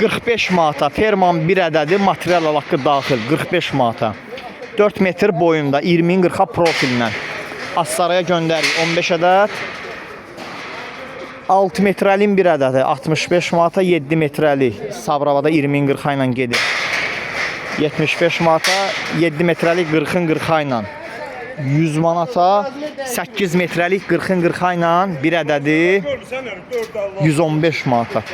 45 manata. Ferman bir ədədi material haqqı daxil 45 manata. 4 metr boyunda 20-nin 40-a profillə. Astaraya göndərik 15 ədəd. 6 metrəlik bir ədədi 65 manata, 7 metrəlik Sabravada 20-nin 40-a ilə gedir. 75 manata, 7 metrəlik 40-ın 40-a ilə 100 manata, 8 metrəlik 40-ın 40-a ilə bir ədədi 115 manata.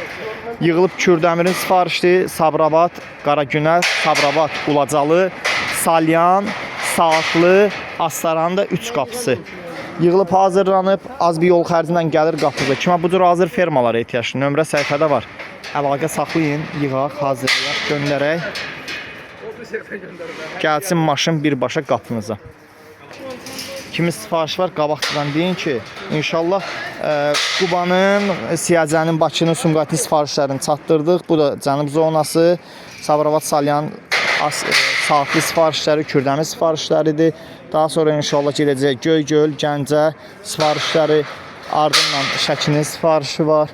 Yığılıb Kürdəmirin sifarişli Sabirabad, Qaragünəş, Sabirabad, Ulacalı, Salyan, Saatlı, Astaranın da 3 qapısı. Yığılıb hazırlanıb, az bir yol xərcilə gəlir qapıza. Kimə bu cür hazır fermalara ehtiyaclı? Nömrə səhifədə var. Əlaqə saxlayın, yığaq, hazırlayaq, göndərək. Gəlsin maşın birbaşa qapınıza. Kimi sifariş var, qabaqçıdan deyin ki, inşallah Qubanın, Siyacənin, Bakının, Sumqayıtın sifarişlərini çatdırdıq. Bu da Cənub zonası, Sabirabad, Salyan, Saatlı sifarişləri, Kürdəmir sifarişləridir. Daha sonra inşallah gedəcək Göygöl, Gəncə sifarişləri, ardından Şəkinin sifarişi var.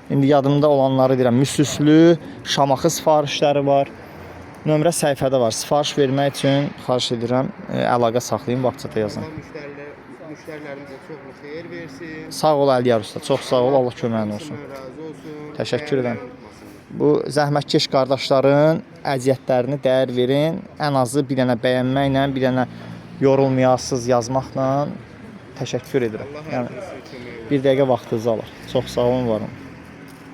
İndi yadımda olanları deyirəm, Müslüslü, Şamaxı sifarişləri var. Nömrə səhifədə var. Sifariş vermək üçün xahiş edirəm, əlaqə saxlayın, WhatsApp-da yazın. Müştərilərimizə çoxlu xeyir versin. Sağ ol Əliyar usta, çox sağ ol, Allah köməyin olsun. Razı olsun. Təşəkkür edirəm. Bu zəhmətkeş qardaşların əziyyətlərini dəyər verin. Ən azı bir dənə bəyənməklə, bir dənə yorulmayasız yazmaqla təşəkkür edirəm. Yəni, bir dəqiqə vaxtınızı alır. Çox sağ olun, varım.